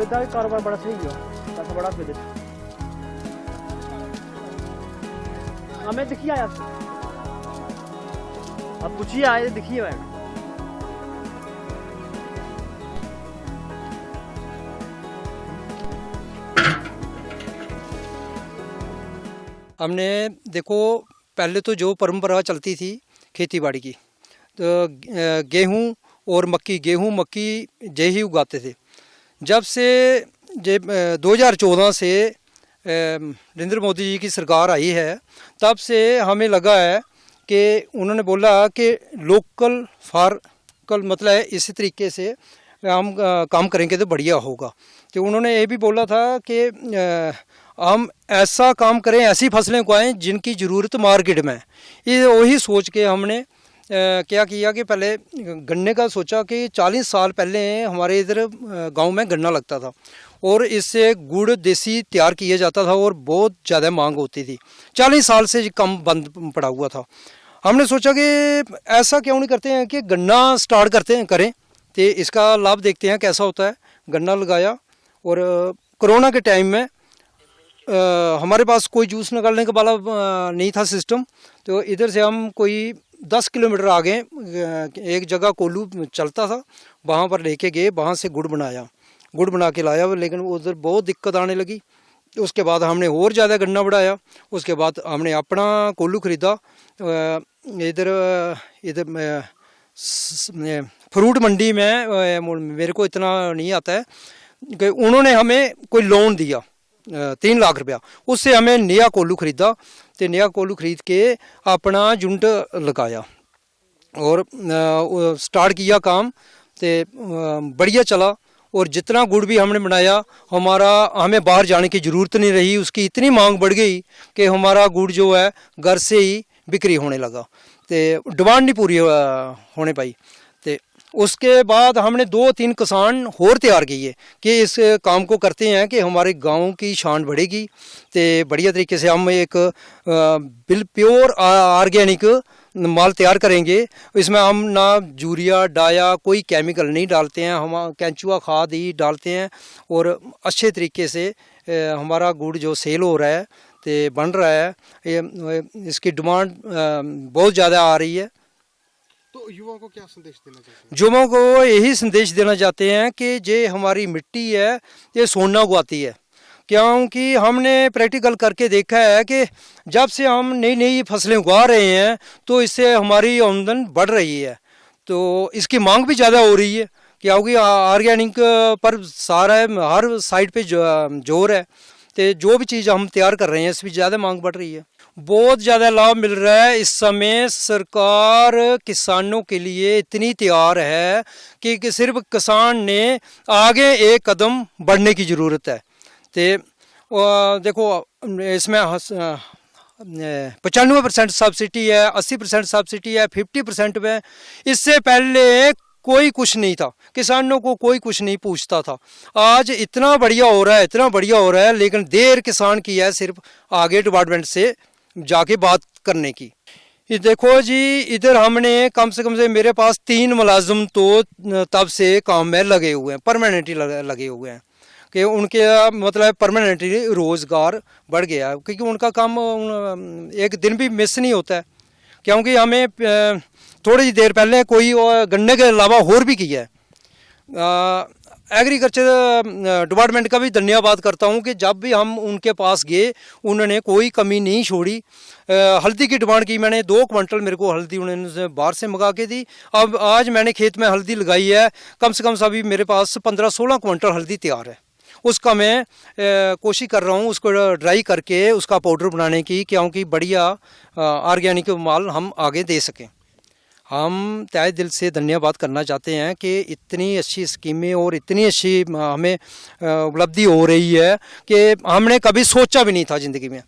तो इधर कारोबार बड़ा सही हो, पैसा बड़ा दे देते। हमें दिखिए आया, अब पूछिए आए दिखिए मैम। हमने देखो पहले तो जो परंपरा चलती थी खेती बाड़ी की, तो गेहूं और मक्की, गेहूं मक्की यही उगाते थे। जब से 2014 से नरेंद्र मोदी जी की सरकार आई है, तब से हमें लगा है कि उन्होंने बोला कि लोकल फॉर कल, मतलब है इसी तरीके से हम काम करेंगे तो बढ़िया होगा। तो उन्होंने ये भी बोला था कि हम ऐसा काम करें, ऐसी फसलें उगाएं जिनकी ज़रूरत मार्केट में है। ये वही सोच के हमने क्या किया कि पहले गन्ने का सोचा कि 40 साल पहले हमारे इधर गांव में गन्ना लगता था और इससे गुड़ देसी तैयार किया जाता था और बहुत ज़्यादा मांग होती थी। 40 साल से कम बंद पड़ा हुआ था। हमने सोचा कि ऐसा क्यों नहीं करते हैं कि गन्ना स्टार्ट करें तो इसका लाभ देखते हैं कैसा होता है। गन्ना लगाया और कोरोना के टाइम में हमारे पास कोई जूस निकालने का वाला नहीं था सिस्टम, तो इधर से हम कोई 10 किलोमीटर आगे एक जगह कोल्लू चलता था, वहाँ पर लेके गए, वहाँ से गुड़ बना के लाया। लेकिन उधर बहुत दिक्कत आने लगी। उसके बाद हमने और ज़्यादा गन्ना बढ़ाया। उसके बाद हमने अपना कोल्लू ख़रीदा। इधर फ्रूट मंडी में मेरे को इतना नहीं आता है कि उन्होंने हमें कोई लोन दिया 3 लाख रुपया, उससे हमें नया कोल्लू ख़रीदा। तो नया कोल्लू ख़रीद के अपना यूनिट लगाया और स्टार्ट किया काम, तो बढ़िया चला। और जितना गुड़ भी हमने बनाया, हमें बाहर जाने की ज़रूरत नहीं रही। उसकी इतनी मांग बढ़ गई कि हमारा गुड़ जो है घर से ही बिक्री होने लगा, तो डिमांड नहीं पूरी होने पाई। तो उसके बाद हमने 2-3 किसान और तैयार किए कि इस काम को करते हैं कि हमारे गांव की शान बढ़ेगी। तो बढ़िया तरीके से हम एक प्योर ऑर्गेनिक माल तैयार करेंगे। इसमें हम ना यूरिया डाया कोई केमिकल नहीं डालते हैं, हम केंचुआ खाद ही डालते हैं और अच्छे तरीके से हमारा गुड़ जो सेल हो रहा है तो बन रहा है। इसकी डिमांड बहुत ज़्यादा आ रही है। तो युवाओं को क्या संदेश देना चाहते हैं? युवाओं को यही संदेश देना चाहते हैं कि ये हमारी मिट्टी है, ये सोना उगाती है। क्योंकि हमने प्रैक्टिकल करके देखा है कि जब से हम नई नई फसलें उगा रहे हैं तो इससे हमारी आमदन बढ़ रही है, तो इसकी मांग भी ज़्यादा हो रही है। क्योंकि ऑर्गेनिक पर सारा हर साइड पे जोर है, तो जो भी चीज़ हम तैयार कर रहे हैं इसमें ज़्यादा मांग बढ़ रही है। बहुत ज़्यादा लाभ मिल रहा है। इस समय सरकार किसानों के लिए इतनी तैयार है कि सिर्फ किसान ने आगे एक कदम बढ़ने की ज़रूरत है। तो देखो इसमें 95% सब्सिडी है, 80% सब्सिडी है, 50% में। इससे पहले कोई कुछ नहीं था, किसानों को कोई कुछ नहीं पूछता था। आज इतना बढ़िया हो रहा है, लेकिन देर किसान की है सिर्फ आगे डिपार्टमेंट से जाके बात करने की। ये देखो जी, इधर हमने कम से मेरे पास 3 मुलाजिम तो तब से काम में लगे हुए हैं, परमानेंटली लगे हुए हैं कि उनके मतलब परमानेंटली रोज़गार बढ़ गया है। क्योंकि उनका काम एक दिन भी मिस नहीं होता है। क्योंकि हमें थोड़ी देर पहले कोई गन्ने के अलावा और भी किया है। एग्रीकल्चर डिपार्टमेंट का भी धन्यवाद करता हूं कि जब भी हम उनके पास गए उन्होंने कोई कमी नहीं छोड़ी। हल्दी की डिमांड की मैंने, 2 क्विंटल मेरे को हल्दी उन्होंने बाहर से मंगा के दी। अब आज मैंने खेत में हल्दी लगाई है, कम से कम अभी मेरे पास 15-16 क्विंटल हल्दी तैयार है। उसका मैं कोशिश कर रहा हूँ उसको ड्राई करके उसका पाउडर बनाने की, क्योंकि बढ़िया ऑर्गेनिक माल हम आगे दे सकें। हम तहे दिल से धन्यवाद करना चाहते हैं कि इतनी अच्छी स्कीमें और इतनी अच्छी हमें उपलब्धि हो रही है कि हमने कभी सोचा भी नहीं था ज़िंदगी में।